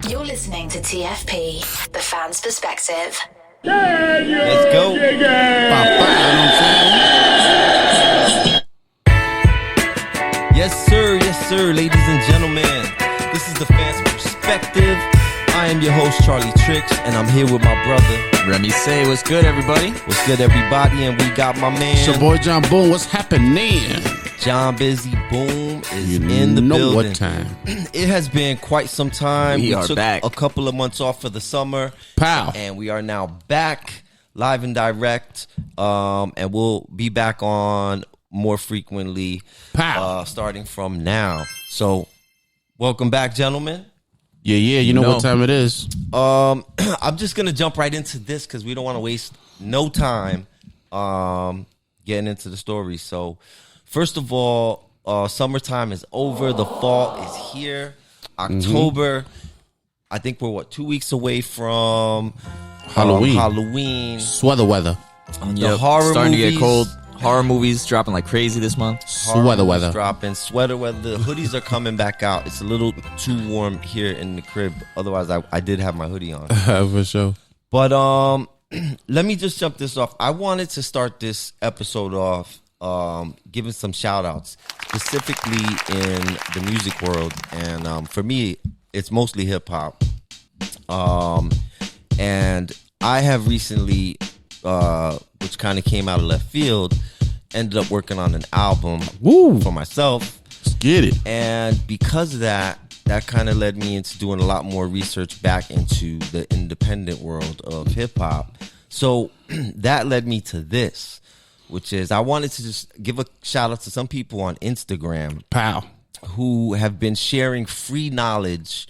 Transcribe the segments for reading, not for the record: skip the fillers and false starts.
You're listening to TFP, the fan's perspective. Let's go. Yes, sir, ladies and gentlemen. This is the fan's perspective. I am your host, charlietrix, and I'm here with my brother, remise. What's good, everybody? What's good, everybody? And we got my man, it's your boy jhanboom. What's happening? John Busy Boom is in the building. What time? It has been quite some time. We are took back. A couple of months off for the summer. Pow. And we are now back live and direct. And we'll be back on more frequently. Pow. Starting from now. So welcome back, gentlemen. Yeah, you know what time it is. I'm just gonna jump right into this because we don't want to waste no time getting into the story. So first of all, summertime is over. The fall is here. October. I think we're 2 weeks away from Halloween. Sweater weather. The horror starting movies. to get cold. Horror movies dropping like crazy this month. Sweater weather. Dropping. Sweater weather. The hoodies are coming back out. It's a little too warm here in the crib. Otherwise, I did have my hoodie on. For sure. But let me just jump this off. I wanted to start this episode off giving some shout outs, specifically in the music world. And for me, it's mostly hip hop. And I have recently, which kind of came out of left field, ended up working on an album for myself. Let's get it. And because of that kind of led me into doing a lot more research back into the independent world of hip hop. So that led me to this, which is I wanted to just give a shout out to some people on Instagram. Pow. Who have been sharing free knowledge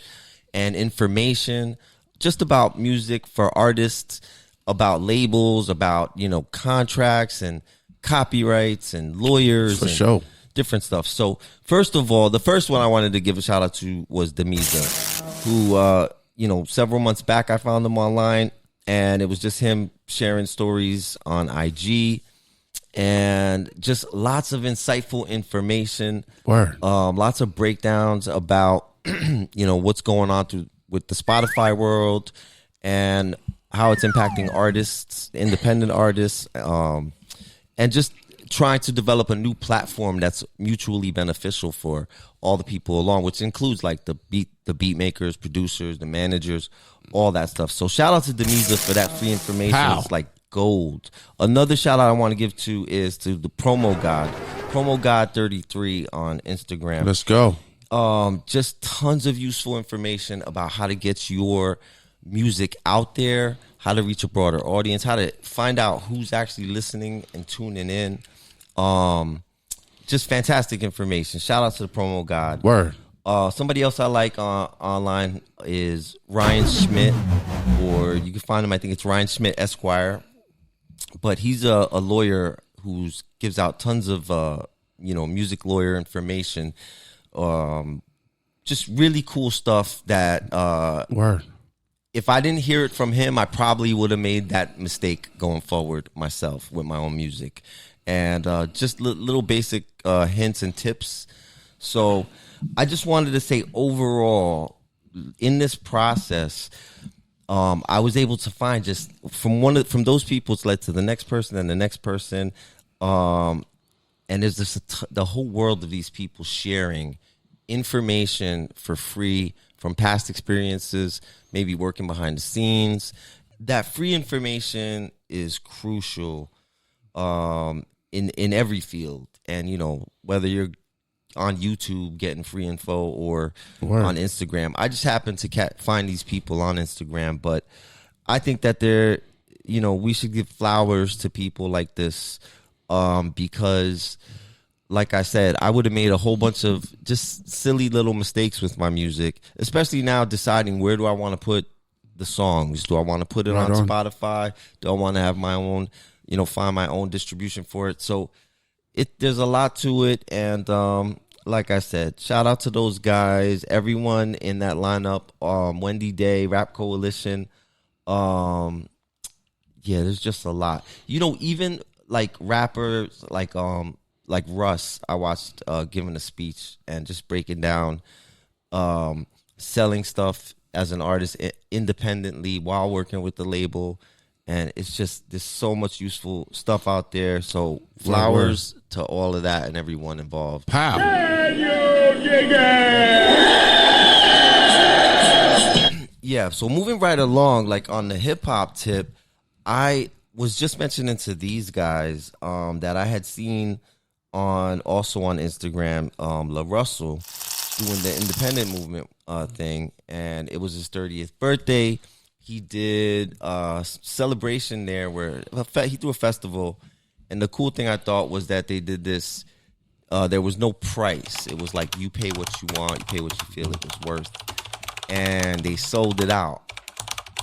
and information just about music for artists, about labels, about, contracts and copyrights and lawyers for and sure. Different stuff. So first of all, the first one I wanted to give a shout out to was Demiza, who, several months back I found him online and it was just him sharing stories on IG and just lots of insightful information. Word. Lots of breakdowns about, what's going on with the Spotify world and how it's impacting artists, independent artists, and just trying to develop a new platform that's mutually beneficial for all the people along, which includes like the beat makers, producers, the managers, all that stuff. So shout out to Demiza for that free information. How? It's like gold. Another shout out I want to give is to the Promo God 33 on Instagram. Let's go. Just tons of useful information about how to get your music out there, how to reach a broader audience, how to find out who's actually listening and tuning in. Just fantastic information. Shout out to the Promo God. Word. Somebody else I like online is Ryan Schmidt, or you can find him, I think it's Ryan Schmidt Esquire. But he's a lawyer who gives out tons of music lawyer information. Just really cool stuff that Word. If I didn't hear it from him, I probably would have made that mistake going forward myself with my own music. And just little basic hints and tips. So I just wanted to say overall, in this process, I was able to find just from those people, it's led to the next person and the next person. And there's just the whole world of these people sharing information for free from past experiences, maybe working behind the scenes. That free information is crucial in every field. And, whether you're on YouTube getting free info or on Instagram. I just happen to find these people on Instagram, but I think that we should give flowers to people like this because, like I said, I would have made a whole bunch of just silly little mistakes with my music, especially now deciding where do I want to put the songs. Do I want to put it on Spotify? Do I want to have my own, find my own distribution for it? So there's a lot to it. And like I said, shout out to those guys, everyone in that lineup, Wendy Day, Rap Coalition. Yeah, there's just a lot. Even like rappers like Russ, I watched giving a speech and just breaking down selling stuff as an artist independently while working with the label. And it's just, there's so much useful stuff out there. So flowers to all of that and everyone involved. Pow. Yeah, so moving right along, like on the hip hop tip, I was just mentioning to these guys that I had seen also on Instagram, LaRussell doing the independent movement thing, and it was his 30th birthday. He did a celebration there where he threw a festival, and the cool thing I thought was that they did this. There was no price. It was like you pay what you want, you pay what you feel it was worth, and they sold it out,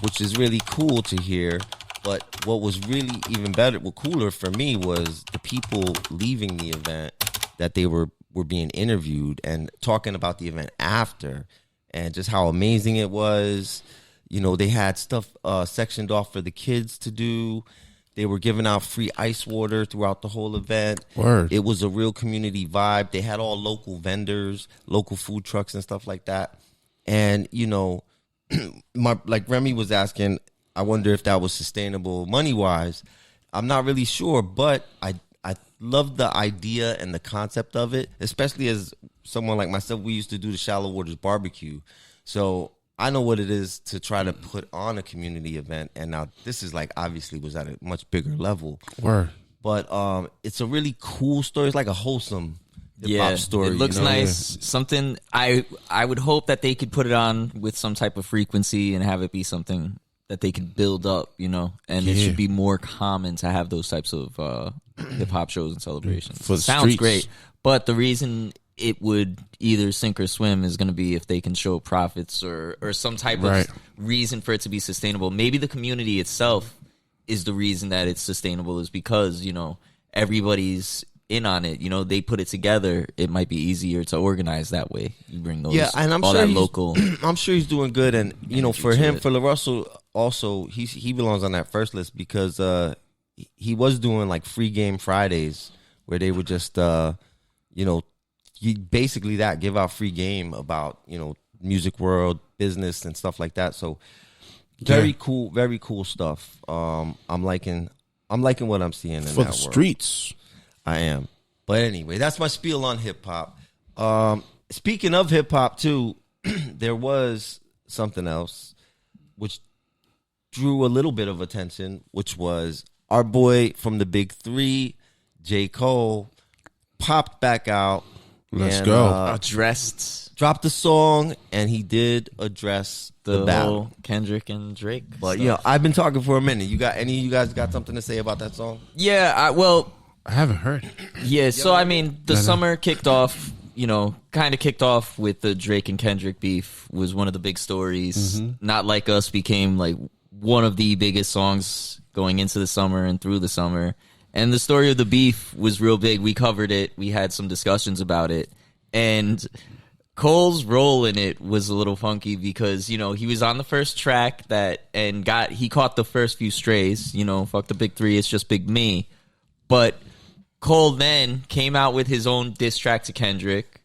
which is really cool to hear. But what was really even better, cooler for me was the people leaving the event, that they were being interviewed and talking about the event after, and just how amazing it was. You know, they had stuff sectioned off for the kids to do. They were giving out free ice water throughout the whole event. Word. It was a real community vibe. They had all local vendors, local food trucks and stuff like that. And, you know, like Remy was asking, I wonder if that was sustainable money-wise. I'm not really sure, but I love the idea and the concept of it, especially as someone like myself. We used to do the Shallow Waters barbecue. So I know what it is to try to put on a community event, and now this is like obviously was at a much bigger level. Word. But it's a really cool story. It's like a wholesome hip-hop story. It looks you know? nice. Something I would hope that they could put it on with some type of frequency and have it be something that they could build up, you know, and it should be more common to have those types of hip-hop shows and celebrations. For the Sounds streets. great, but the reason it would either sink or swim is going to be if they can show profits or some type of reason for it to be sustainable. Maybe the community itself is the reason that it's sustainable, is because, you know, everybody's in on it. You know, they put it together. It might be easier to organize that way. You bring those, and I'm all sure that local. I'm sure he's doing good, and you know, for him, for LaRussell, also he belongs on that first list because he was doing like free game Fridays where they would just you know, basically give out free game about, you know, music world, business and stuff like that. So very cool stuff. I'm liking what I'm seeing in for that the world. Streets. I am. But anyway, that's my spiel on hip hop. Speaking of hip hop too, there was something else which drew a little bit of attention, which was our boy from the Big Three, J.Cole, popped back out. Let's go. Dropped the song, and he did address the battle. Kendrick and Drake. But yeah, I've been talking for a minute. You got any of you guys got something to say about that song? Yeah, I haven't heard it. Yeah, so I mean, the summer kicked off, you know, kind of kicked off with the Drake and Kendrick beef was one of the big stories. Not Like Us became like one of the biggest songs going into the summer and through the summer. And the story of the beef was real big. We covered it. We had some discussions about it. And Cole's role in it was a little funky because, you know, he was on the first track he caught the first few strays, you know, fuck the Big Three, it's just Big Me. But Cole then came out with his own diss track to Kendrick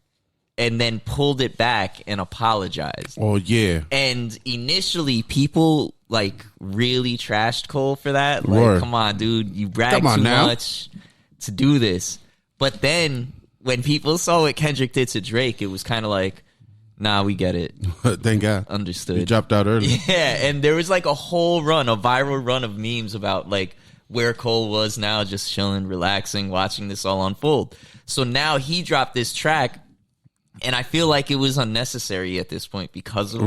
and then pulled it back and apologized. Oh, yeah. And initially, people, like, really trashed Cole for that. Like, Word. come on, dude, you bragged too much to do this. But then, when people saw what Kendrick did to Drake, it was kind of like, nah, we get it. Thank God. Understood. He dropped out early. Yeah, and there was, like, a viral run of memes about, like, where Cole was now, just chilling, relaxing, watching this all unfold. So now he dropped this track, and I feel like it was unnecessary at this point because of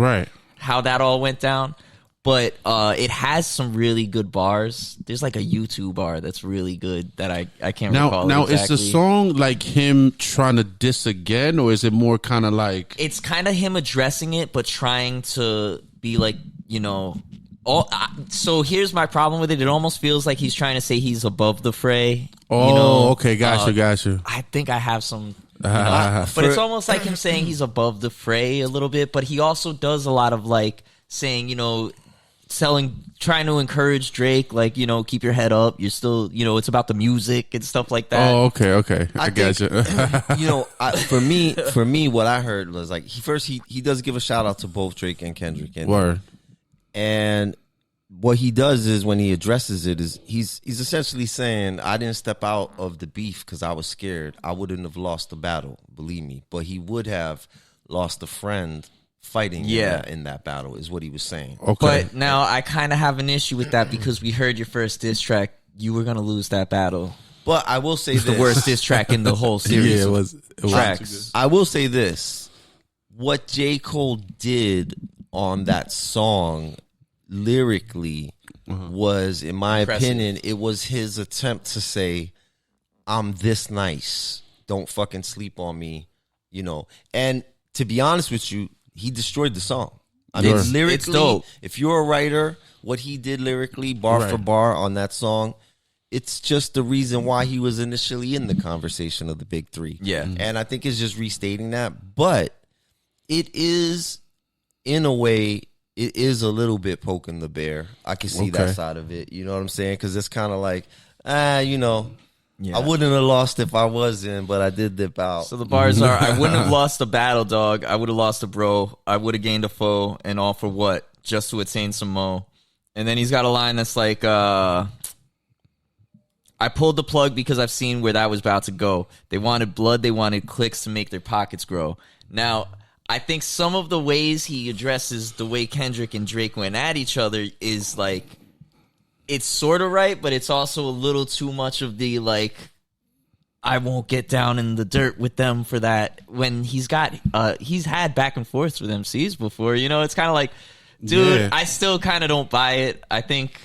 how that all went down. But it has some really good bars. There's like a YouTube bar that's really good that I can't recall. Now, exactly. is the song like him trying to diss again, or is it more kind of like... It's kind of him addressing it, but trying to be like, you know... So here's my problem with it. It almost feels like he's trying to say he's above the fray. Oh, you know? Okay, got you. I think I have some... but it's almost like him saying he's above the fray a little bit, but he also does a lot of like saying, you know, trying to encourage Drake, like, you know, keep your head up. You're still, you know, it's about the music and stuff like that. Oh, okay. I got you. You know, for me, what I heard was like he does give a shout out to both Drake and Kendrick. Word. And what he does is when he addresses it is he's essentially saying, I didn't step out of the beef because I was scared. I wouldn't have lost the battle, believe me. But he would have lost a friend fighting in that battle is what he was saying. Okay. But now I kind of have an issue with that because we heard your first diss track. You were going to lose that battle. But I will say It's the worst diss track in the whole series. Yeah, it was tracks. I will say this. What J. Cole did on that song lyrically was, in my opinion, it was his attempt to say, I'm this nice. Don't fucking sleep on me, you know. And to be honest with you, he destroyed the song. I mean, lyrically, it's dope. If you're a writer, what he did lyrically, bar for bar on that song, it's just the reason why he was initially in the conversation of the big three. Yeah. And I think it's just restating that. But it is, in a way, it is a little bit poking the bear. I can see that side of it. You know what I'm saying? Because it's kind of like, you know, I wouldn't have lost if I wasn't, but I did dip out. So the bars are, I wouldn't have lost a battle, dog. I would have lost a bro. I would have gained a foe. And all for what? Just to attain some mo. And then he's got a line that's like, I pulled the plug because I've seen where that was about to go. They wanted blood. They wanted clicks to make their pockets grow. Now, I think some of the ways he addresses the way Kendrick and Drake went at each other is like, it's sort of right, but it's also a little too much of the like, I won't get down in the dirt with them for that. When he's had back and forth with MCs before, you know, it's kind of like, dude, I still kind of don't buy it. I think.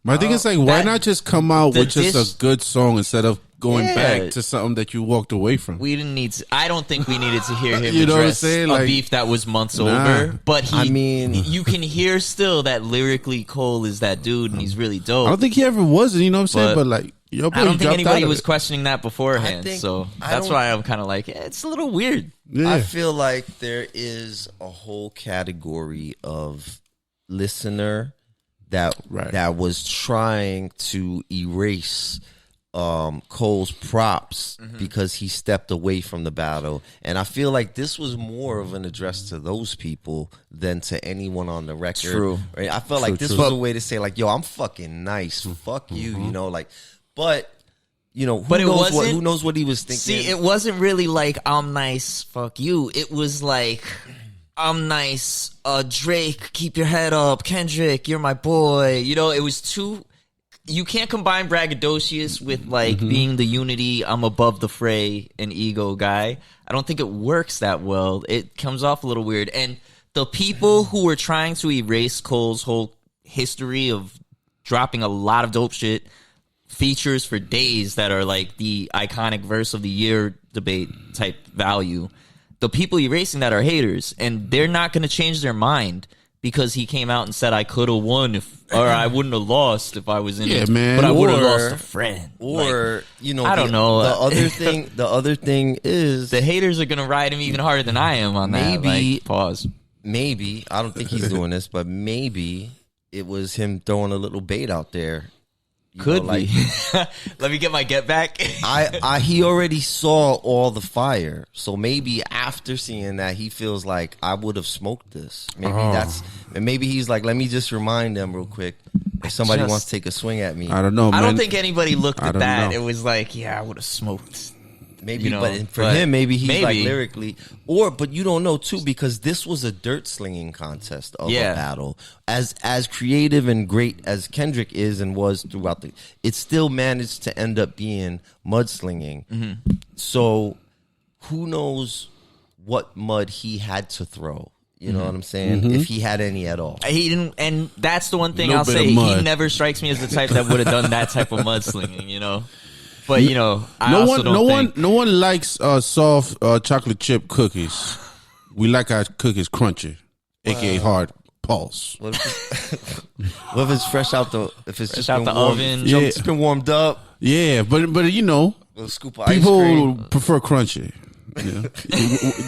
My thing is like, why not just come out with just a good song instead of going back to something that you walked away from? We didn't need to, I don't think we needed to hear him you know address what I'm saying? a Like, beef that was months over. But I mean, you can hear still that lyrically Cole is that dude and he's really dope. I don't think he ever was, you know what I'm saying? But like, yo, boy, I don't think anybody was it. questioning that beforehand. So that's why I'm kind of like, it's a little weird. Yeah. I feel like there is a whole category of listener that was trying to erase Cole's props because he stepped away from the battle. And I feel like this was more of an address to those people than to anyone on the record. True. Right? I felt like this was a way to say like, yo, I'm fucking nice. Fuck you, you know, like, but you know, who knows what he was thinking? See, it wasn't really like, I'm nice, fuck you. It was like, I'm nice, Drake, keep your head up. Kendrick, you're my boy. You know, it was too... You can't combine braggadocious with, like, being the unity, I'm above the fray, and ego guy. I don't think it works that well. It comes off a little weird. And the people who were trying to erase Cole's whole history of dropping a lot of dope shit, features for days that are, like, the iconic verse of the year debate type value... The people erasing that are haters, and they're not going to change their mind because he came out and said I could have won or I wouldn't have lost if I was in it. Man. But I would have lost a friend. Or like, you know, I don't know. The other thing is the haters are going to ride him even harder than I am on that. Like, pause. Maybe I don't think he's doing this, but maybe it was him throwing a little bait out there. Could be. Let me get my get back. He already saw all the fire, so maybe after seeing that, he feels like I would have smoked this. Maybe he's like, let me just remind them real quick if somebody wants to take a swing at me. I don't know, man. I don't think anybody looked at that. It was like, yeah, I would have smoked. Maybe, you know, but for him, maybe he's like lyrically, but you don't know too because this was a dirt slinging contest of a battle. As creative and great as Kendrick is and was throughout it still managed to end up being mudslinging. So who knows what mud he had to throw? You know what I'm saying? If he had any at all, he didn't. And that's the one thing I'll say. He never strikes me as the type that would have done that type of mudslinging. You know. But you know, no one likes soft chocolate chip cookies. We like our cookies crunchy, aka hard pulse. What if it's fresh out the oven? Yeah. It's been warmed up. Yeah, but you know, a scoop of people ice cream. prefer crunchy. Yeah.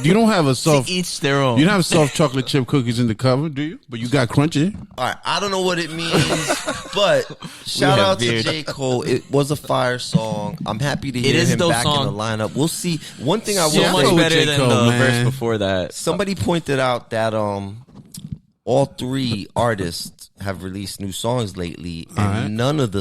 You don't have a soft. To each their own. You don't have soft chocolate chip cookies in the cover, do you? But you got crunchy. All right, I don't know what it means, but shout out to J.Cole. It was a fire song. I'm happy to hear him back in the lineup. We'll see. One thing I will so much say, better than the verse before that. Somebody pointed out that all three artists have released new songs lately, and none of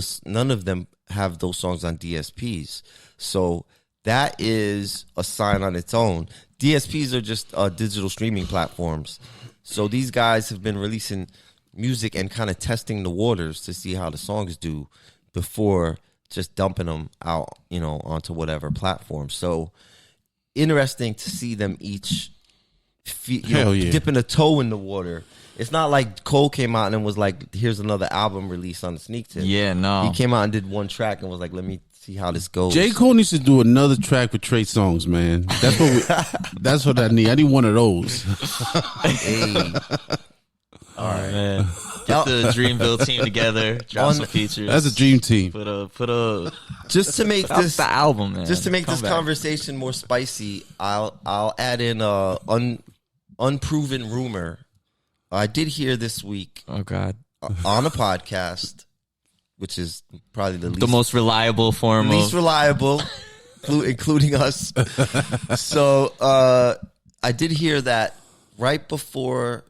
them have those songs on DSPs. So that is a sign on its own. DSPs are just digital streaming platforms. So these guys have been releasing music and kind of testing the waters to see how the songs do before just dumping them out, onto whatever platform. So interesting to see them each dipping a toe in the water. It's not like Cole came out and was like, here's another album release on the sneak tip. Yeah, no. He came out and did one track and was like, let me see how this goes. J. Cole needs to do another track with Trey Songz, man. That's what I need. I need one of those. Hey. All right, man. Get the Dreamville team together. Drop some features. That's a dream team. Put a just to make this the album, man. Just to make this conversation more spicy, I'll add in a unproven rumor. I did hear this week. Oh God! On a podcast, which is probably the most reliable form, including us. So I did hear that right before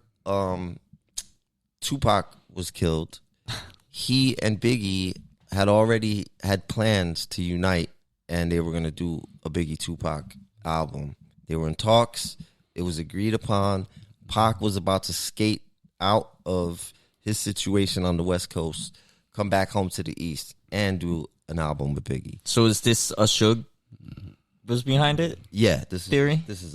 Tupac was killed, he and Biggie had already had plans to unite, and they were going to do a Biggie Tupac album. They were in talks. It was agreed upon. Pac was about to skate out of his situation on the West Coast, come back home to the East, and do an album with Biggie. So is this a Suge was behind it? Yeah, this theory. This is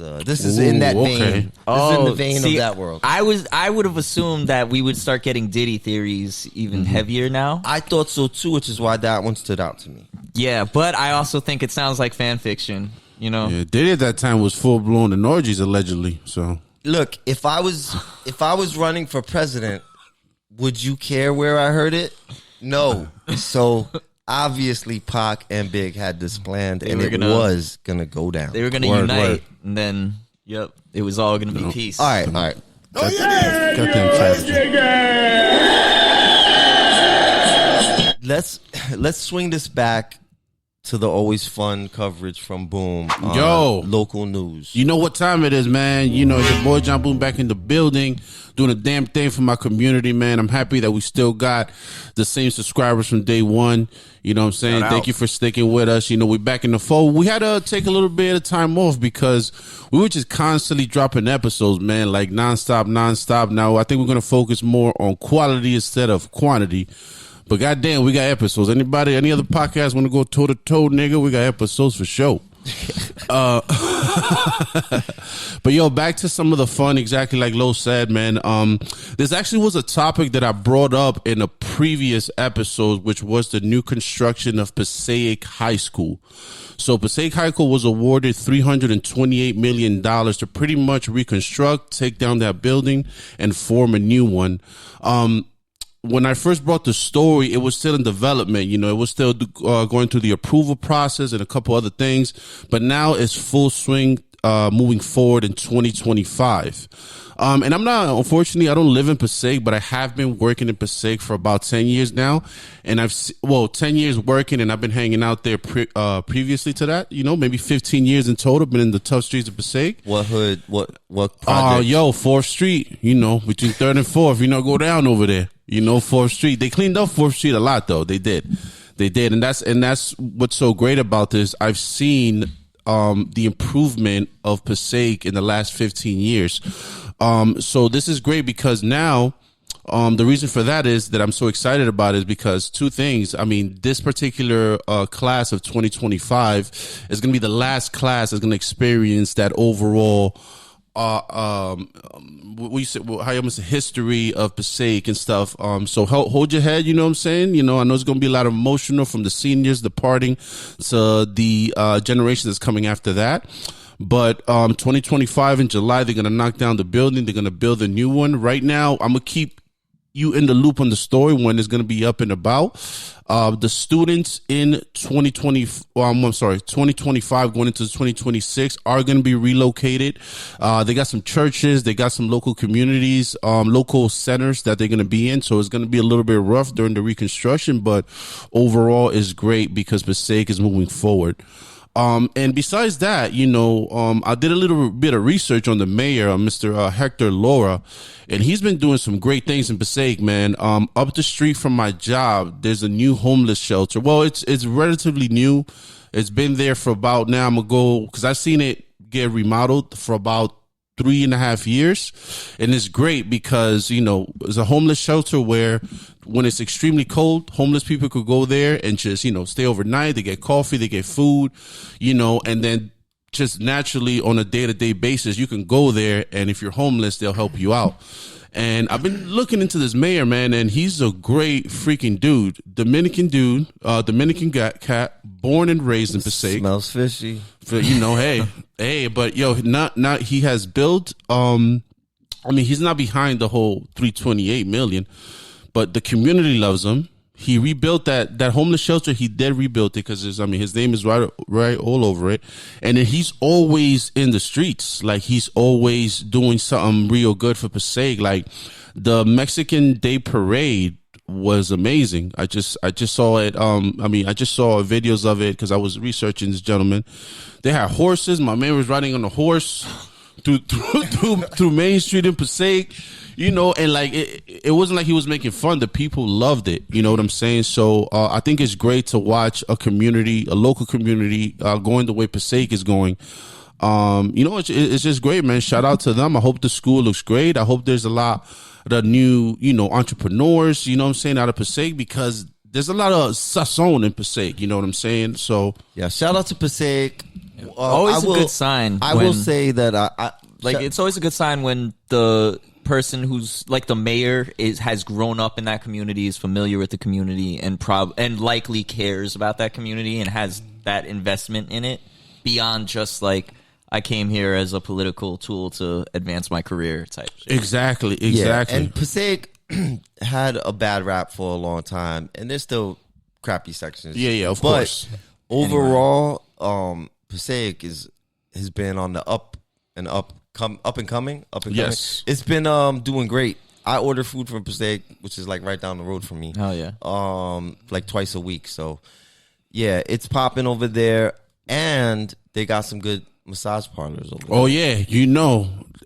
in that vein. Okay. This is in the vein of that world. I would have assumed that we would start getting Diddy theories even heavier now. I thought so too, which is why that one stood out to me. Yeah, but I also think it sounds like fan fiction. Yeah, Diddy at that time was full blown in orgies allegedly. So look, if I was running for president, would you care where I heard it? No. So obviously Pac and Big had this planned, and it was gonna go down. They were gonna unite, and then it was all gonna be peace. All right. Oh yeah! Let's swing this back to the always fun coverage from Boom. Local news. You know what time it is, man. Your boy jhanboom back in the building, doing a damn thing for my community, man. I'm happy that we still got the same subscribers from day one. You know what I'm saying? Thank you for sticking with us. We back in the fold. We had to take a little bit of time off because we were just constantly dropping episodes, man, like nonstop. Now, I think we're going to focus more on quality instead of quantity. But goddamn, we got episodes. Any other podcast want to go toe to toe, nigga? We got episodes for sure. But back to some of the fun, exactly like Lo said, man. This actually was a topic that I brought up in a previous episode, which was the new construction of Passaic High School. So Passaic High School was awarded $328 million to pretty much reconstruct, take down that building, and form a new one. When I first brought the story, it was still in development. It was still going through the approval process and a couple other things. But now it's full swing moving forward in 2025. And unfortunately, I don't live in Passaic, but I have been working in Passaic for about 10 years now. And 10 years working, and I've been hanging out there previously to that, maybe 15 years in total, been in the tough streets of Passaic. What hood? What project? 4th Street, between 3rd and 4th, go down over there, 4th Street. They cleaned up 4th Street a lot, though. They did. And that's what's so great about this. I've seen the improvement of Passaic in the last 15 years. So this is great because now, the reason for that is that I'm so excited about it is because two things. I mean, this particular class of 2025 is going to be the last class that's going to experience that overall history of Passaic and stuff. So hold your head, you know what I'm saying? I know it's going to be a lot of emotional from the seniors departing to the generation that's coming after that. But 2025 in July, they're going to knock down the building. They're going to build a new one. Right now, I'm going to keep you in the loop on the story when it's going to be up and about. The students in 2025 going into 2026 are going to be relocated. They got some churches, they got some local communities, local centers that they're going to be in. So it's going to be a little bit rough during the reconstruction, but overall is great because Passaic is moving forward. And besides that, I did a little bit of research on the mayor, Mr. Hector Laura, and he's been doing some great things in Passaic, man. Up the street from my job, there's a new homeless shelter. Well, it's relatively new. It's been there for about, now I'm going to go, because I've seen it get remodeled for about 3.5 years. And it's great because, it's a homeless shelter where when it's extremely cold, homeless people could go there and just, stay overnight. They get coffee, they get food, and then just naturally on a day-to-day basis, you can go there. And if you're homeless, they'll help you out. And I've been looking into this mayor, man, and he's a great freaking dude. Dominican cat, born and raised in Passaic. Smells fishy. But, hey, but not he has built, he's not behind the whole 328 million, but the community loves him. He rebuilt that homeless shelter. He did rebuild it because his name is right all over it. And then he's always in the streets. Like, he's always doing something real good for Passaic. Like, the Mexican Day Parade was amazing. I just saw it. I just saw videos of it because I was researching this gentleman. They had horses. My man was riding on a horse through Main Street in Passaic. And like it wasn't like he was making fun. The people loved it. You know what I'm saying? So I think it's great to watch a local community going the way Passaic is going. It's just great, man. Shout out to them. I hope the school looks great. I hope there's a lot of new, entrepreneurs, out of Passaic, because there's a lot of sazon in Passaic. You know what I'm saying? So yeah, shout out to Passaic. Always a good sign. I will say that it's always a good sign when the person who's like the mayor has grown up in that community, is familiar with the community, and likely cares about that community and has that investment in it beyond just like, I came here as a political tool to advance my career type shit. Exactly. Yeah, and Passaic had a bad rap for a long time, and there's still crappy sections. Yeah, of course. Overall, Passaic has been on the up and coming. Yes. It's been doing great. I order food from Passaic, which is like right down the road from me. Oh yeah. Like twice a week. So yeah, it's popping over there, and they got some good massage parlors over there. Oh yeah,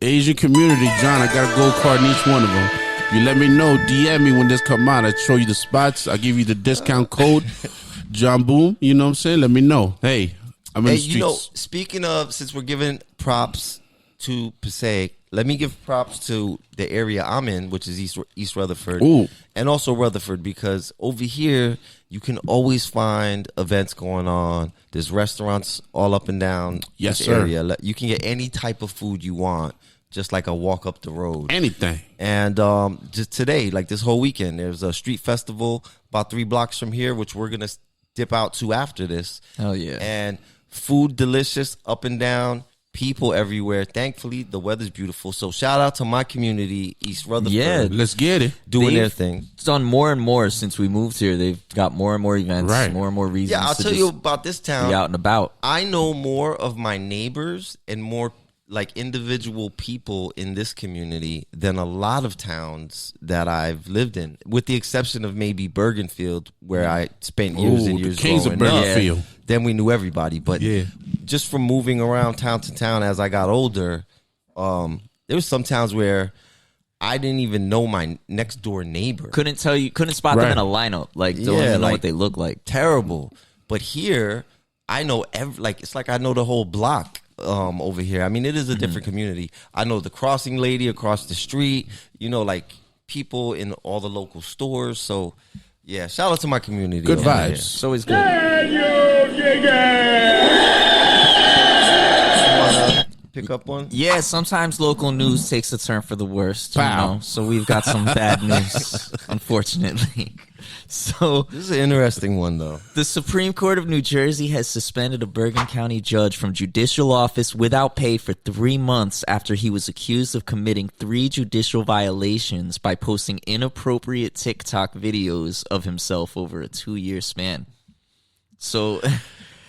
Asian community, John. I got a gold card in each one of them. You let me know, DM me when this come out. I show you the spots. I give you the discount code, jhanboom. You know what I'm saying? Let me know. Hey, I'm in the streets. Speaking of, since we're giving props to Passaic, let me give props to the area I'm in, which is East Rutherford. Ooh. And also Rutherford, because over here you can always find events going on. There's restaurants all up and down this area. You can get any type of food you want, just like a walk up the road. Anything. And just today, like this whole weekend, there's a street festival about 3 blocks from here, which we're going to dip out to after this. Hell yeah. And food delicious up and down. People everywhere. Thankfully, the weather's beautiful. So shout out to my community, East Rutherford. Yeah, let's get it. Doing their thing. It's done more and more since we moved here. They've got more and more events, more and more reasons. Yeah, I'll tell you about this town. Be out and about. I know more of my neighbors and more like individual people in this community than a lot of towns that I've lived in, with the exception of maybe Bergenfield, where I spent years and years growing up. Bergenfield. Then we knew everybody. But just from moving around town to town as I got older, there was some towns where I didn't even know my next door neighbor. Couldn't spot them in a lineup. Like, don't even know what they look like. Terrible. But here, I know it's like I know the whole block. Over here, I mean, it is a different community. I know the crossing lady across the street, like people in all the local stores. So yeah, shout out to my community. Good vibes. Here. It's always good. Pick up one. Yeah, sometimes local news takes a turn for the worst. So we've got some bad news, unfortunately. So this is an interesting one, though. The Supreme Court of New Jersey has suspended a Bergen County judge from judicial office without pay for 3 months after he was accused of committing 3 judicial violations by posting inappropriate TikTok videos of himself over a 2-year span. So,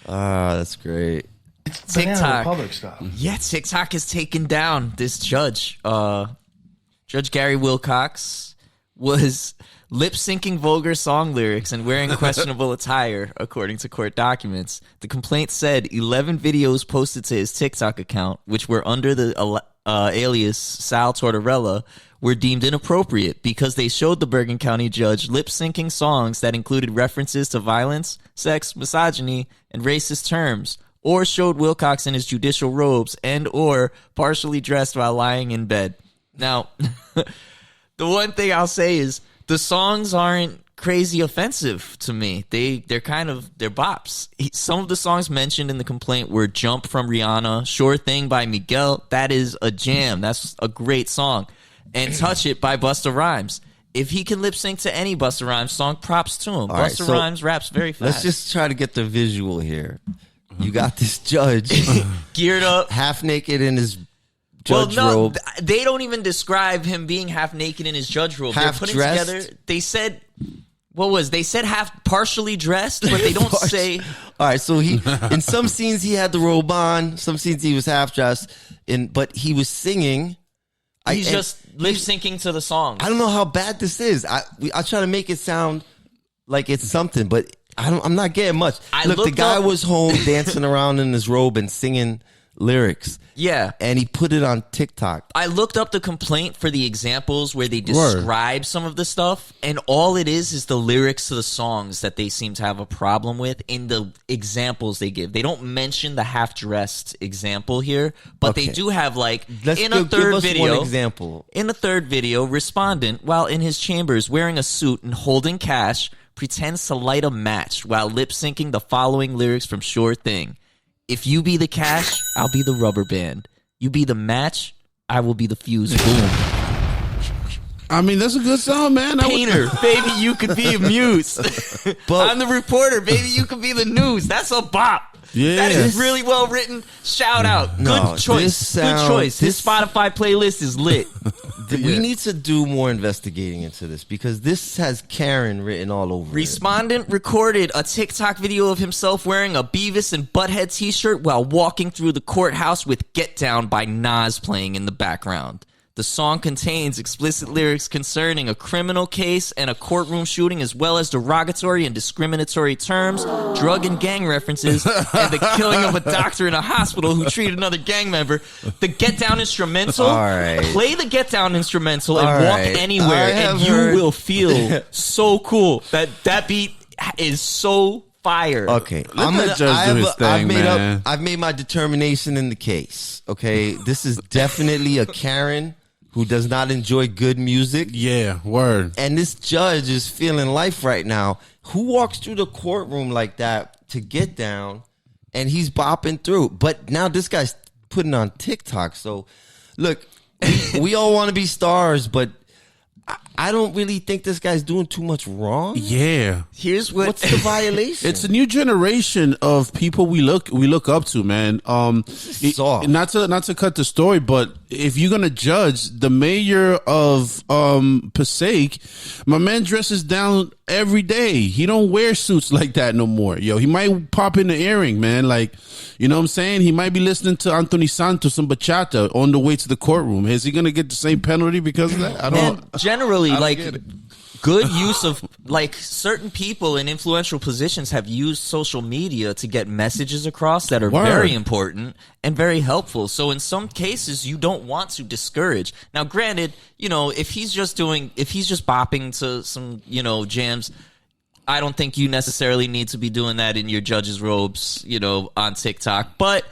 that's great. It's Banana TikTok, Republic stuff. Yeah, TikTok has taken down this judge. Judge Gary Wilcox was lip-syncing vulgar song lyrics and wearing questionable attire, according to court documents. The complaint said 11 videos posted to his TikTok account, which were under the alias Sal Tortorella, were deemed inappropriate because they showed the Bergen County judge lip-syncing songs that included references to violence, sex, misogyny, and racist terms, or showed Wilcox in his judicial robes and or partially dressed while lying in bed. Now, the one thing I'll say is the songs aren't crazy offensive to me. They're bops. Some of the songs mentioned in the complaint were Jump from Rihanna, Sure Thing by Miguel. That is a jam. That's a great song. And Touch It by Busta Rhymes. If he can lip sync to any Busta Rhymes song, props to him. Busta Rhymes raps very fast. Let's just try to get the visual here. You got this judge geared up, half naked in his judge robe. They don't even describe him being half naked in his judge robe. Half They're putting dressed? together. They said, they said half partially dressed, but they don't say. All right, so he in some scenes he had the robe on, some scenes he was half dressed, but he was singing. He's just lip syncing to the song. I don't know how bad this is. I try to make it sound like it's something, but I'm not getting much. Look, the guy was home dancing around in his robe and singing lyrics. Yeah. And he put it on TikTok. I looked up the complaint for the examples where they describe some of the stuff, and all it is the lyrics to the songs that they seem to have a problem with in the examples they give. They don't mention the half-dressed example here, but they do have, in a third video, one example. In a third video, respondent, while in his chambers wearing a suit and holding cash, pretends to light a match while lip-syncing the following lyrics from Sure Thing. If you be the cash, I'll be the rubber band. You be the match, I will be the fuse. Boom. I mean, that's a good song, man. Painter, baby, you could be a muse. I'm the reporter, baby, you could be the news. That's a bop. Yeah. That is really well written. Shout out. Good choice. Good choice. This Spotify playlist is lit. We need to do more investigating into this because this has Karen written all over it. Respondent recorded a TikTok video of himself wearing a Beavis and Butthead t-shirt while walking through the courthouse with Get Down by Nas playing in the background. The song contains explicit lyrics concerning a criminal case and a courtroom shooting, as well as derogatory and discriminatory terms, drug and gang references, and the killing of a doctor in a hospital who treated another gang member. The Get Down instrumental, play the Get Down instrumental and walk anywhere, and you will feel so cool. That beat is so fire. Okay, I've made my determination in the case. Okay, this is definitely a Karen who does not enjoy good music. Yeah, word. And this judge is feeling life right now. Who walks through the courtroom like that to Get Down, and he's bopping through? But now this guy's putting on TikTok. So, look, we all want to be stars, but I don't really think this guy's doing too much wrong. Yeah. What's the violation? It's a new generation of people we look up to, man. Not to cut the story, but if you're gonna judge the mayor of Passaic, my man dresses down every day. He don't wear suits like that no more. Yo, he might pop in the earring, man. Like, you know what I'm saying? He might be listening to Anthony Santos and bachata on the way to the courtroom. Is he gonna get the same penalty because of that? I don't. Generally, good use of certain people in influential positions have used social media to get messages across that are very important and very helpful. So in some cases, you don't want to discourage. Now, granted, if he's just bopping to some, jams, I don't think you necessarily need to be doing that in your judge's robes, on TikTok. But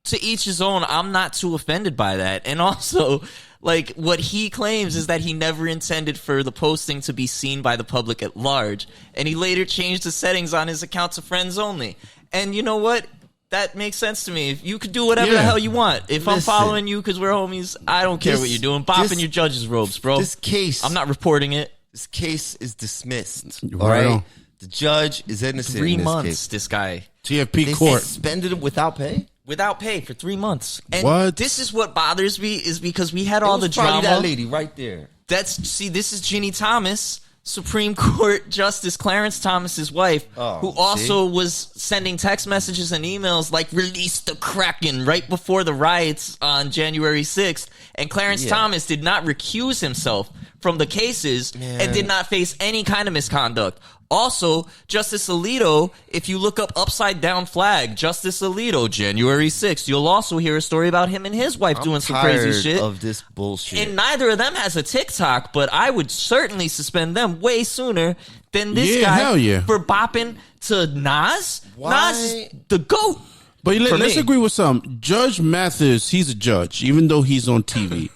to each his own. I'm not too offended by that. And also, what he claims is that he never intended for the posting to be seen by the public at large. And he later changed the settings on his account to friends only. And you know what? That makes sense to me. If you could do whatever the hell you want. If I'm following you because we're homies, I don't care what you're doing. Bop in your judge's robes, bro. This case. I'm not reporting it. This case is dismissed. Right All right. on. The judge is innocent. 3 in this months. case. This guy TFP They court. suspended him without pay. without pay for 3 months. And What? this is what bothers me is because we had It all was the probably drama. that lady right there. This is Ginny Thomas, Supreme Court Justice Clarence Thomas's wife, Oh, who also was sending text messages and emails like "release the Kraken" right before the riots on January 6th. And Clarence Thomas did not recuse himself from the cases and did not face any kind of misconduct. Also, Justice Alito, if you look up Upside Down Flag, Justice Alito, January 6th, you'll also hear a story about him and his wife doing some crazy shit. Of this bullshit. And neither of them has a TikTok, but I would certainly suspend them way sooner than this guy hell yeah. for bopping to Nas. Why? Nas is the GOAT. But For let's me. agree with something. Judge Mathis, he's a judge, even though he's on TV,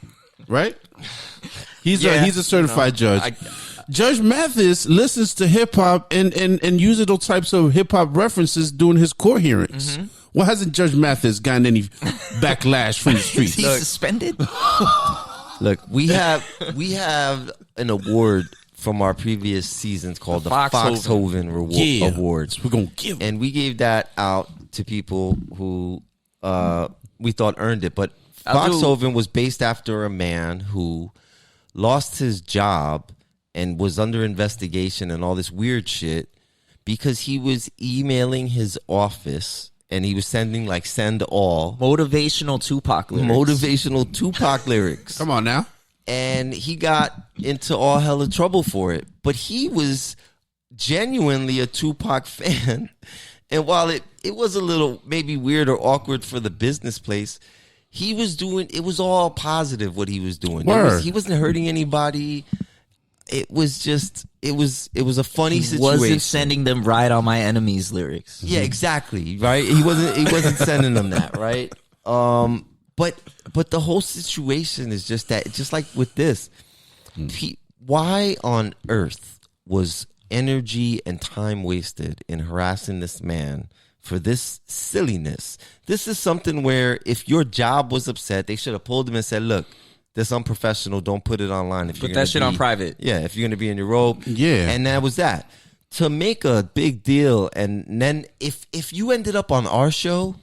right? He's a certified judge. Judge Mathis listens to hip hop and uses those types of hip hop references during his court hearings. Why hasn't Judge Mathis gotten any backlash from the Is streets? he suspended? Look, we have an award from our previous seasons called the Foxhoven Awards. We're gonna give. And we gave that out to people who we thought earned it. But Foxhoven was based after a man who lost his job and was under investigation and all this weird shit because he was emailing his office and he was sending like send all Motivational Tupac lyrics. Come on now. And he got into all hella trouble for it. But he was genuinely a Tupac fan. And while it was a little maybe weird or awkward for the business place, he was doing, it was all positive what he was doing. He wasn't hurting anybody. It was just, it was a funny situation. Wasn't sending them "Ride on My Enemies" lyrics. Yeah, exactly. Right. He wasn't sending them that. Right. But the whole situation is just that, just like with this, why on earth was energy and time wasted in harassing this man for this silliness? This is something where if your job was upset, they should have pulled him and said, look, that's unprofessional. Don't put it online. If Put that shit on private. Yeah, if you're going to be in your robe. Yeah. And that was that. To make a big deal, and then if you ended up on our show,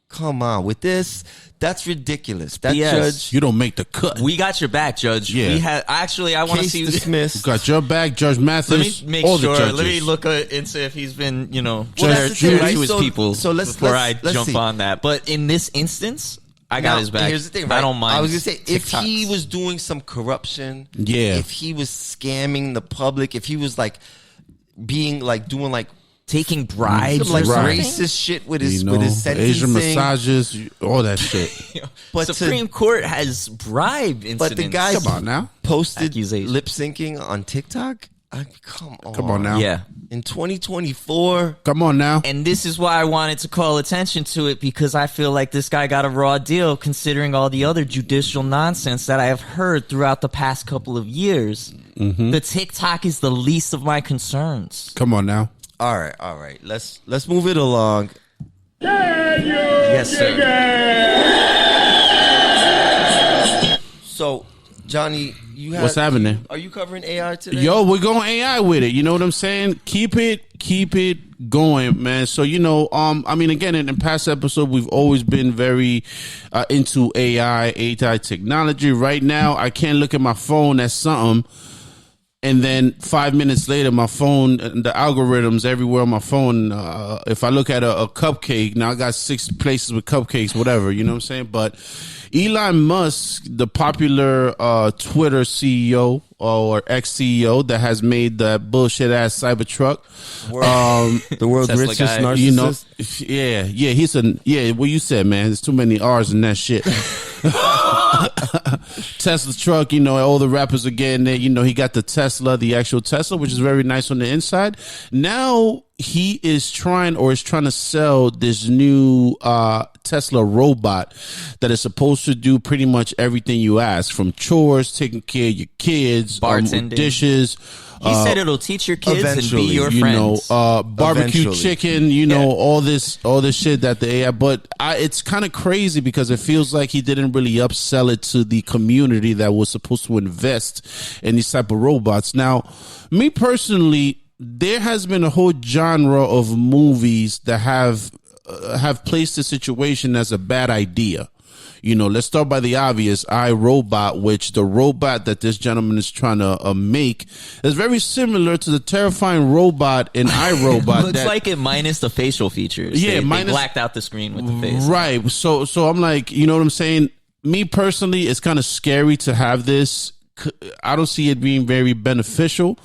come on, with this, that's ridiculous. That judge, You don't make the cut. We got your back, Judge. Yeah. We had I want to case see. dismissed. Got your back, Judge Mathis. Let me make all the sure. judges. Let me look into if he's been, Judge that's the thing, true right? to his So- people. so let's jump see. on that. But in this instance, I got Now, his back. Here's the thing, right? I don't mind. I was gonna say, if he TikToks. was doing some corruption, Yeah. if he was scamming the public, if he was like being like doing like taking bribes, some like or something? racist shit with his You know, sentencing, Asian massages, all that shit. but Supreme Court has bribed incidents. but the guy Come on now. posted Accusation. lip syncing on TikTok. Come on, Come on now. Yeah. In 2024, Come on now. And this is why I wanted to call attention to it, because I feel like this guy got a raw deal considering all the other judicial nonsense that I have heard throughout the past couple of years. The TikTok is the least of my concerns. Come on now. all right. Let's move it along. Yes, sir. So, Johnny, What's happening? Are you covering AI today? Yo, we're going AI with it. You know what I'm saying? Keep it going, man. So, I mean, again, in past episode, we've always been very into AI technology. Right now, I can't look at my phone at something, and then 5 minutes later, my phone, the algorithms everywhere on my phone. If I look at a cupcake, now I got 6 places with cupcakes, whatever. You know what I'm saying? But Elon Musk, the popular Twitter CEO or ex-CEO that has made that bullshit ass Cybertruck, the world's Tesla richest guy. narcissist. what you said, man. There's too many R's in that shit. Tesla truck, all the rappers are getting it. He got the Tesla, the actual Tesla, which is very nice on the inside. Now he is trying to sell this new Tesla robot that is supposed to do pretty much everything you ask, from chores, taking care of your kids, bartending, dishes. He said it'll teach your kids and be your friends. Barbecue chicken, all this shit that the AI. But it's kind of crazy because it feels like he didn't really upsell it to the community that was supposed to invest in these type of robots. Now, me personally, there has been a whole genre of movies that have placed the situation as a bad idea. Let's start by the obvious, iRobot, which the robot that this gentleman is trying to make is very similar to the terrifying robot in iRobot. Looks like it minus the facial features. Yeah, they blacked out the screen with the face. Right. So I'm like, you know what I'm saying? Me personally, it's kind of scary to have this. I don't see it being very beneficial.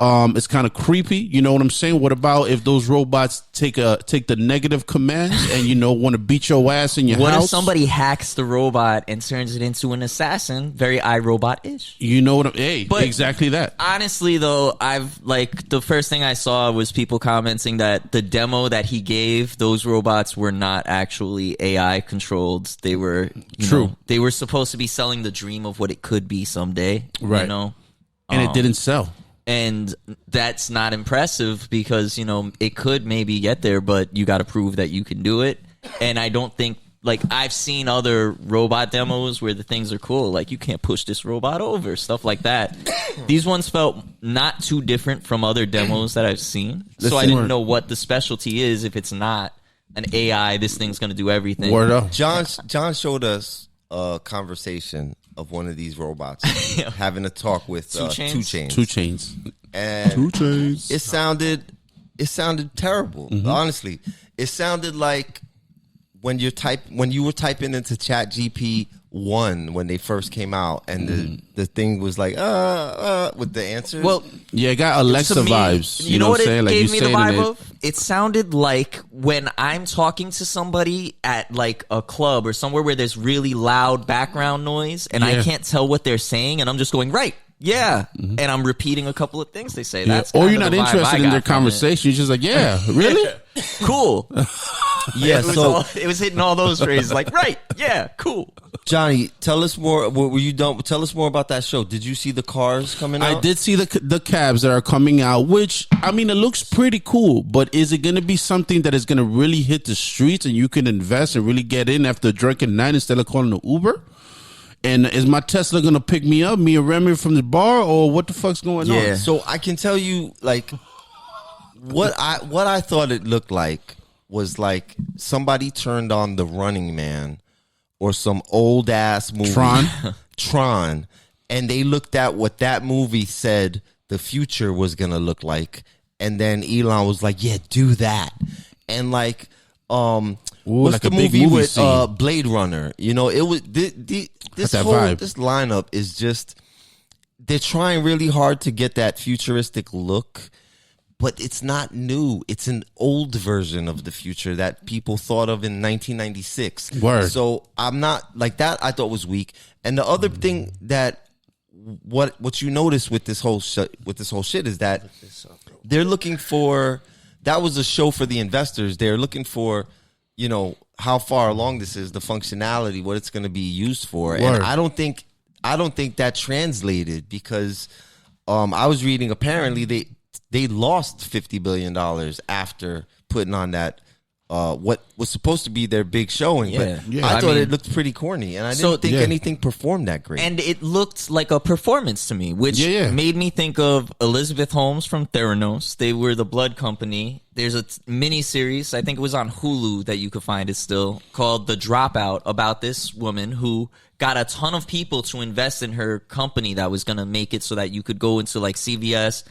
It's kind of creepy. You know what I'm saying? What about if those robots take the negative commands and, want to beat your ass in your house? What if somebody hacks the robot and turns it into an assassin? Very iRobot-ish. You know what exactly that. Honestly, though, the first thing I saw was people commenting that the demo that he gave, those robots were not actually AI controlled. They were, they were supposed to be selling the dream of what it could be someday. Right. And it didn't sell. And that's not impressive because, it could maybe get there, but you got to prove that you can do it. And I don't think, I've seen other robot demos where the things are cool. Like, you can't push this robot over, stuff like that. These ones felt not too different from other demos that I've seen. So I didn't know what the specialty is if it's not an AI, this thing's going to do everything. Word up. John showed us a conversation of one of these robots having a talk with 2 Chainz. 2 Chainz. And 2 Chainz. It sounded terrible. Honestly, it sounded like when you were typing into ChatGPT-1 when they first came out, and the thing was like with the answers. Well, yeah, it got Alexa vibes. You know what it gave me the vibe of? It sounded like when I'm talking to somebody at a club or somewhere where there's really loud background noise and I can't tell what they're saying, and I'm just going, right, yeah, and I'm repeating a couple of things they say. That's or you're not interested in their conversation. You're just like, yeah, really? Cool. Yeah, it was hitting all those phrases like, right, yeah, cool. Johnny, tell us more. Were you done? Tell us more about that show. Did you see the cars coming out? I did see the cabs that are coming out, which, I mean, it looks pretty cool, but is it going to be something that is going to really hit the streets and you can invest and really get in after a drunken night instead of calling an Uber? And is my Tesla going to pick me up, me and Remy from the bar, or what the fuck's going on? So I can tell you, what I thought it looked like was like somebody turned on The Running Man or some old ass movie, Tron, and they looked at what that movie said the future was gonna look like, and then Elon was like, "Yeah, do that," and what's the movie with Blade Runner? It was this lineup is just, they're trying really hard to get that futuristic look. But it's not new. It's an old version of the future that people thought of in 1996. Word. So I'm not like that. I thought was weak. And the other thing that what you notice with this whole shit is that they're looking for, that was a show for the investors. They're looking for, how far along this is, the functionality, what it's going to be used for. Word. And I don't think that translated because I was reading apparently they lost $50 billion after putting on that what was supposed to be their big showing. But I thought it looked pretty corny, and I didn't think anything performed that great. And it looked like a performance to me, which made me think of Elizabeth Holmes from Theranos. They were the blood company. There's a mini series, I think it was on Hulu that you could find it still, called The Dropout, about this woman who got a ton of people to invest in her company that was going to make it so that you could go into CVS,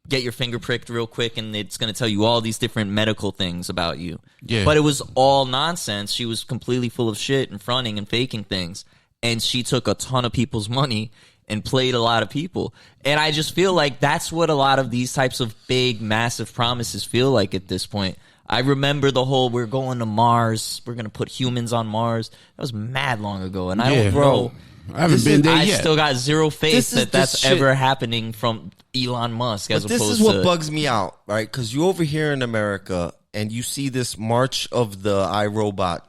get your finger pricked real quick, and it's going to tell you all these different medical things about you. Yeah. But it was all nonsense. She was completely full of shit and fronting and faking things. And she took a ton of people's money and played a lot of people. And I just feel like that's what a lot of these types of big, massive promises feel like at this point. I remember the whole, we're going to Mars, we're going to put humans on Mars. That was mad long ago. And I don't know. I haven't been there I yet. still got zero faith that's shit. ever happening from Elon Musk. As But this opposed is what to, bugs me out, right? Because you over here in America and you see this march of the iRobot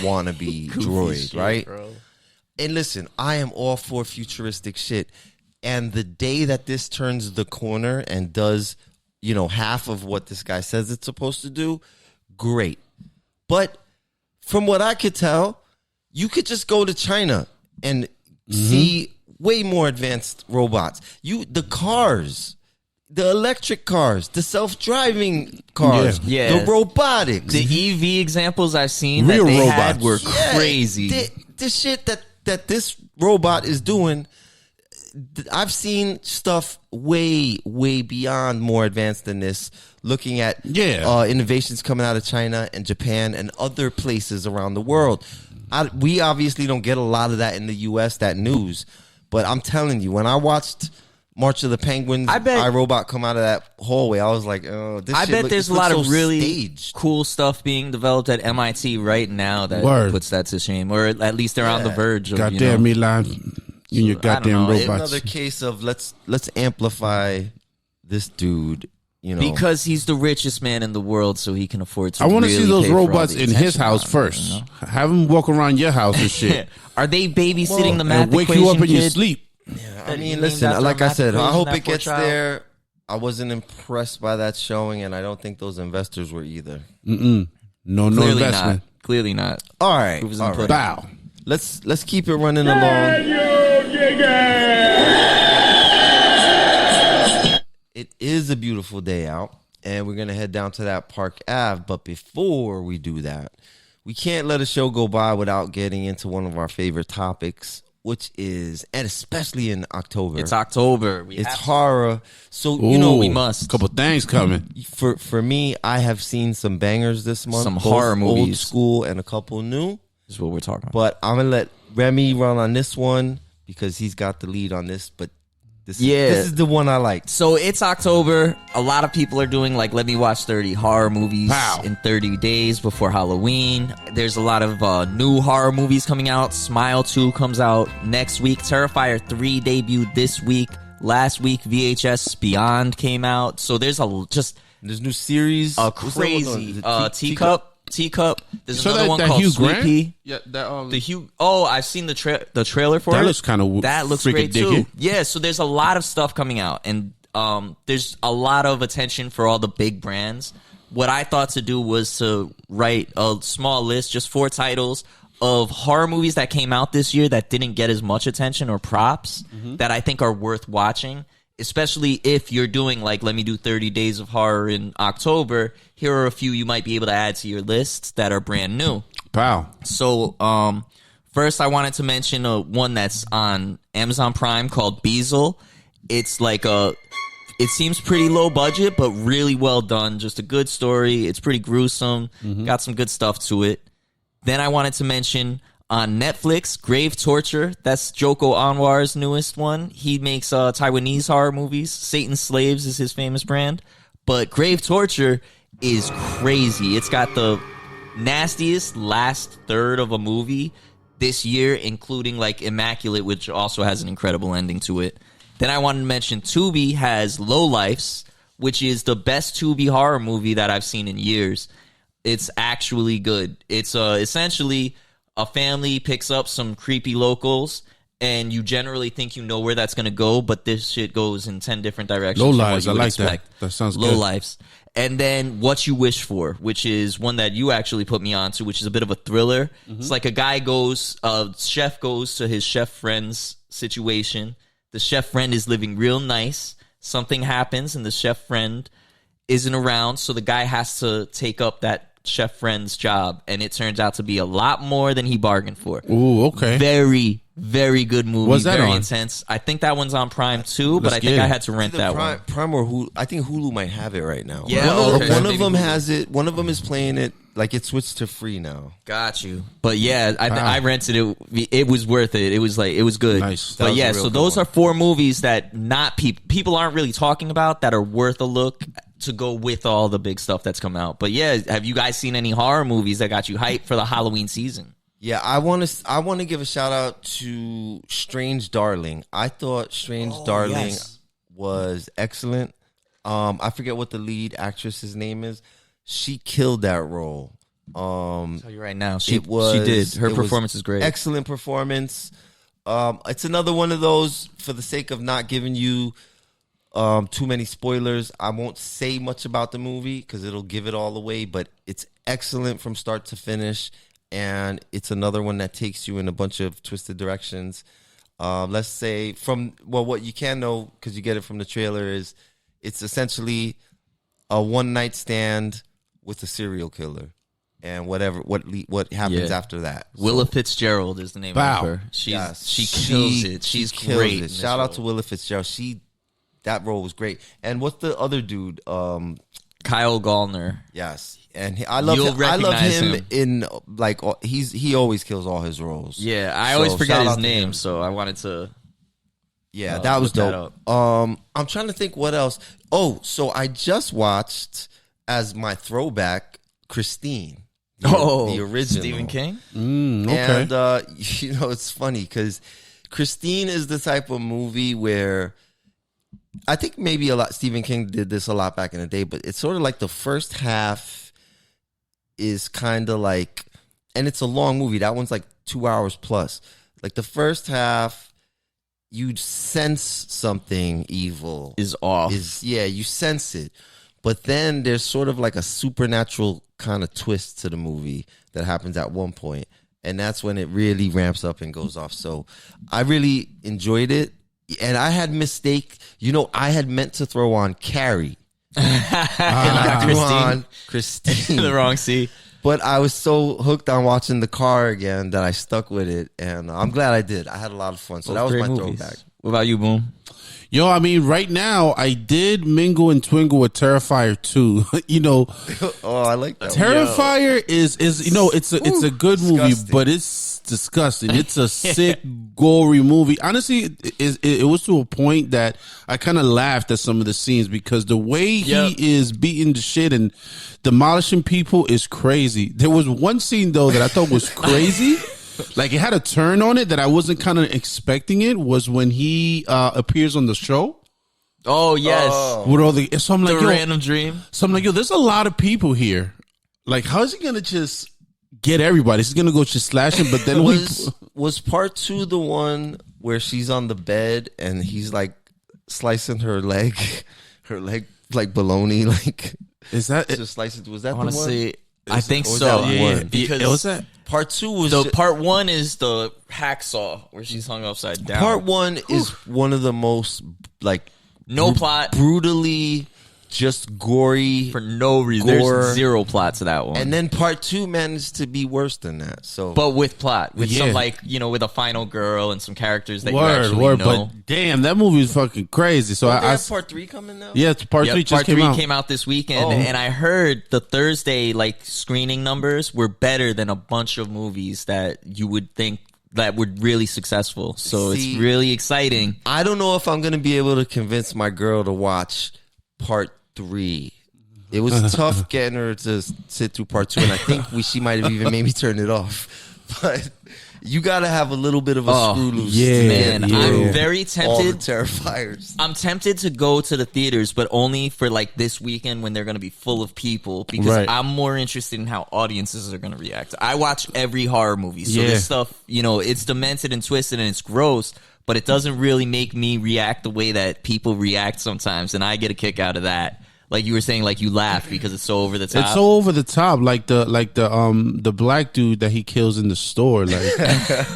wannabe droid, shit, right? bro. And listen, I am all for futuristic shit. And the day that this turns the corner and does, half of what this guy says it's supposed to do, great. But from what I could tell, you could just go to China and see way more advanced robots. The cars, the electric cars, the self-driving cars, Yeah. the robotics. The EV examples I've seen Real that they robots. had were Yeah, crazy. the shit that this robot is doing, I've seen stuff way, way beyond more advanced than this. Looking at innovations coming out of China and Japan and other places around the world. We obviously don't get a lot of that in the U.S., that news. But I'm telling you, when I watched March of the Penguins, iRobot come out of that hallway, I was like, oh, this I shit bet there's a lot of really staged. cool stuff being developed at MIT right now that puts that to shame, or at least they're on the verge of. Goddamn, Elon, you and your goddamn robots. Another case of let's amplify this dude. Because he's the richest man in the world, so he can afford to. I want to really see those pay for all robots the in his attention house on first. them, Have him walk around your house and shit. Are they babysitting the math and wake equation you up in your kid? sleep. I mean, named listen, after like a I math said, I equation, hope that it poor gets child? there. I wasn't impressed by that showing, and I don't think those investors were either. No Clearly investment. not. Clearly not. All right, Proofs all and right. Bow. Let's keep it running along. It is a beautiful day out, and we're gonna head down to that Park Ave. But before we do that, we can't let a show go by without getting into one of our favorite topics, which is, and especially in October, It's October. it's horror. So we must. Couple things coming. For me, I have seen some bangers this month, Some both horror old movies. school and a couple new. This is what we're talking about. But I'm gonna let Remy run on this one because he's got the lead on this. But this is the one I liked. So it's October. A lot of people are doing let me watch 30 horror movies Pow. in 30 days before Halloween. There's a lot of new horror movies coming out. Smile 2 comes out next week. Terrifier 3 debuted this week. Last week, VHS Beyond came out. So there's There's new series. crazy Teacup. There's So another one that called Hugh Sweet Grant? Pea. Yeah, that The Hugh. Oh, I've seen the trailer for it. That looks kind of That looks freaking great dicky. too. Yeah, so there's a lot of stuff coming out, and there's a lot of attention for all the big brands. What I thought to do was to write a small list, just 4 titles of horror movies that came out this year that didn't get as much attention or props that I think are worth watching. Especially if you're doing let me do 30 days of horror in October. Here are a few you might be able to add to your list that are brand new. Pow. So, first I wanted to mention one that's on Amazon Prime called Beazle. It's it seems pretty low budget, but really well done. Just a good story. It's pretty gruesome. Got some good stuff to it. Then I wanted to mention on Netflix, Grave Torture. That's Joko Anwar's newest one. He makes Taiwanese horror movies. Satan's Slaves is his famous brand. But Grave Torture is crazy. It's got the nastiest last third of a movie this year, including Immaculate, which also has an incredible ending to it. Then I wanted to mention Tubi has Lowlifes, which is the best Tubi horror movie that I've seen in years. It's actually good. It's essentially a family picks up some creepy locals, and you generally think you know where that's going to go, but this shit goes in 10 different directions. Low from what lives. you I would like expect. that. That sounds Low good. Lives. And then What You Wish For, which is one that you actually put me onto, which is a bit of a thriller. It's like a guy chef goes to his chef friend's situation. The chef friend is living real nice. Something happens, and the chef friend isn't around, so the guy has to take up that chef friend's job, and it turns out to be a lot more than he bargained for. Ooh, okay. Very, very good movie. What's that very on? intense. I think that one's on Prime too, but Let's I think get I it. had to rent that one. Prime or Hulu. I think Hulu might have it right now. Yeah, one okay. of them has it. One of them is playing it. It switched to free now. Got you. But yeah, I rented it. It was worth it. It was good. Nice. That But was yeah, a real so good those one. are 4 movies that people aren't really talking about that are worth a look to go with all the big stuff that's come out. But yeah, have you guys seen any horror movies that got you hyped for the Halloween season? Yeah, I want to give a shout out to Strange Darling. I thought Strange Darling was excellent. I forget what the lead actress's name is. She killed that role. I'll tell you right now, she did. Her performance is great. Excellent performance. It's another one of those, for the sake of not giving you too many spoilers, I won't say much about the movie because it'll give it all away, but it's excellent from start to finish, and it's another one that takes you in a bunch of twisted directions. Let's say what you can know, because you get it from the trailer, is it's essentially a one-night stand with a serial killer. And what happens after that? Willa Fitzgerald is the name of her. She kills it. She's great. Shout out to Willa Fitzgerald. That role was great. And what's the other dude? Kyle Gallner. Yes, and I love him in like he always kills all his roles. Yeah, I always forget his name, so I wanted to. Yeah, that was dope. I'm trying to think what else. Oh, so I just watched as my throwback Christine. The original Stephen King. Okay. And it's funny because Christine is the type of movie where I think maybe Stephen King did this a lot back in the day, but it's sort of like the first half is kind of like, and it's a long movie. That one's like 2 hours plus. Like the first half, you sense something evil is off. You sense it. But then there's sort of like a supernatural kind of twist to the movie that happens at one point, and that's when it really ramps up and goes off. So I really enjoyed it, and I had I had meant to throw on Carrie, and I threw on Christine. The wrong C. But I was so hooked on watching The Car again that I stuck with it, and I'm glad I did. I had a lot of fun. So that was my throwback. What about you, Boom? Yo, I mean, right now, I did mingle and twingle with Terrifier 2. Oh, I like that. Terrifier is it's a good movie, but it's disgusting. It's a sick, gory movie. Honestly, it was to a point that I kind of laughed at some of the scenes because the way he is beating the shit and demolishing people is crazy. There was one scene, though, that I thought was crazy. Like, it had a turn on it that I wasn't kind of expecting. It was when he appears on the show. Oh, yes. With all so I'm like, the random dream. So I'm like, there's a lot of people here. Like, how is he going to just get everybody? He's going to go just slashing, but then was part 2 the one where she's on the bed and he's like slicing her leg like bologna? Like, is that just slicing? Was that the one? I think so. Yeah. Because it was that. Part 2 was part 1 is the hacksaw where she's hung upside down. Part 1 is one of the most plot, brutally just gory for no reason. There's zero plot to that one. And then part 2 managed to be worse than that. So, but with plot, with some with a final girl and some characters that you actually know. But damn, that movie is fucking crazy. So I part 3 coming now. Yeah, part 3 just came out. Came out this weekend, and I heard the Thursday screening numbers were better than a bunch of movies that you would think that were really successful. So it's really exciting. I don't know if I'm going to be able to convince my girl to watch part 3. It was tough getting her to sit through part 2, and I think she might have even made me turn it off. But you got to have a little bit of a screw loose. Yeah, man. Yeah. I'm very tempted. All the Terrifiers. I'm tempted to go to the theaters, but only for this weekend when they're going to be full of people, because I'm more interested in how audiences are going to react. I watch every horror movie, so this stuff, it's demented and twisted and it's gross, but it doesn't really make me react the way that people react sometimes, and I get a kick out of that. Like you were saying, you laugh because it's so over the top. It's so over the top, like the black dude that he kills in the store. Like,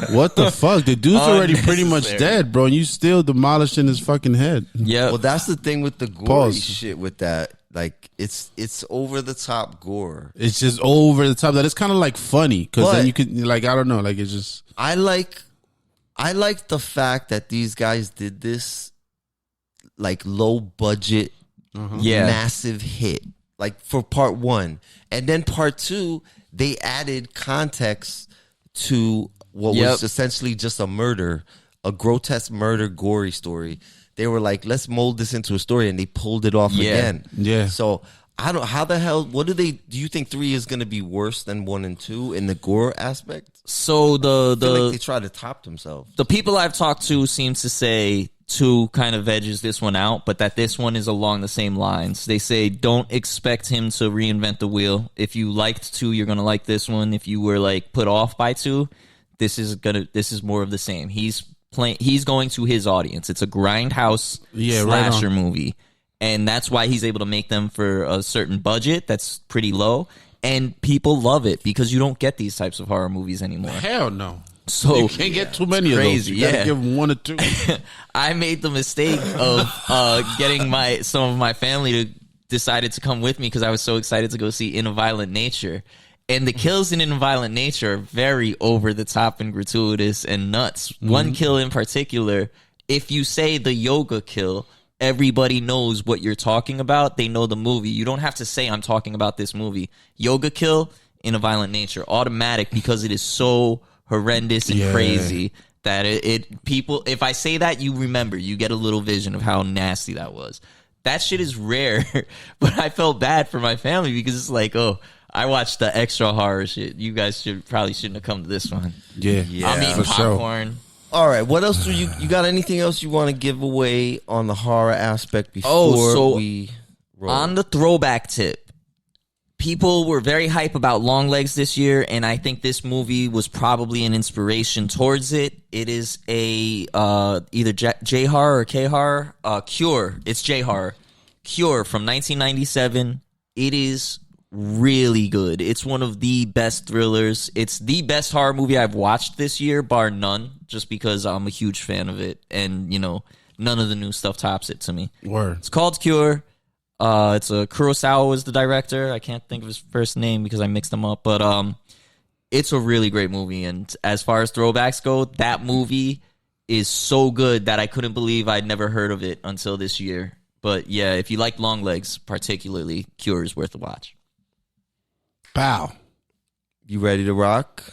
what the fuck? The dude's already pretty much dead, bro, and you still demolishing his fucking head. Yeah. Well, that's the thing with the gory shit with that. Like, it's over the top gore. It's just over the top. That it's kind of funny because then you could I don't know, it's just. I like the fact that these guys did this low budget. Massive hit for part 1, and then part 2 they added context to what was essentially just a grotesque murder gory story. They were like, let's mold this into a story, and they pulled it off again. So how the hell, do you think 3 is going to be worse than 1 and 2 in the gore aspect? So I feel like they try to top themselves. The people I've talked to seem to say 2 kind of edges this one out, but that this one is along the same lines. They say don't expect him to reinvent the wheel. If you liked 2, you're gonna like this one. If you were like put off by 2, this is more of the same. He's going to his audience. It's a grindhouse slasher movie, and that's why he's able to make them for a certain budget that's pretty low, and people love it because you don't get these types of horror movies anymore. Hell no. So you can't get too many of those. You gotta give them 1 or 2. I made the mistake of getting some of my family to decided to come with me because I was so excited to go see In a Violent Nature. And the kills in a Violent Nature are very over the top and gratuitous and nuts. One kill in particular, if you say the yoga kill, everybody knows what you're talking about. They know the movie. You don't have to say I'm talking about this movie. Yoga kill in a Violent Nature, automatic, because it is so horrendous and crazy that people, if I say that, you remember, you get a little vision of how nasty that was. That shit is rare, but I felt bad for my family because it's like, oh, I watched the extra horror shit. You guys probably shouldn't have come to this one. Yeah, I'm eating popcorn. Sure. All right, what else do you got? Anything else you want to give away on the horror aspect before we roll? On the throwback tip, people were very hype about Longlegs this year, and I think this movie was probably an inspiration towards it. It is a either J-horror or K-horror. Cure. It's J-horror. Cure from 1997. It is really good. It's one of the best thrillers. It's the best horror movie I've watched this year, bar none, just because I'm a huge fan of it, and, you know, none of the new stuff tops it to me. Word. It's called Cure. It's Kurosawa was the director. I can't think of his first name because I mixed them up, but it's a really great movie. And as far as throwbacks go, that movie is so good that I couldn't believe I'd never heard of it until this year. But yeah, if you like Longlegs particularly, Cure is worth a watch. Pow. You ready to rock?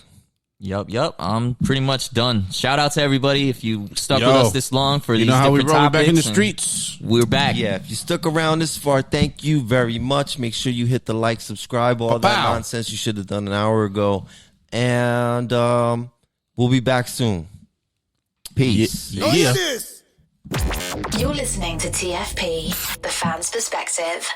Yep. I'm pretty much done. Shout out to everybody if you stuck with us this long for these how we different roll topics. Back in the streets. We're back. Yeah, if you stuck around this far, thank you very much. Make sure you hit the like, subscribe, all that nonsense you should have done an hour ago. And we'll be back soon. Peace. You're listening to TFP, the fan's perspective.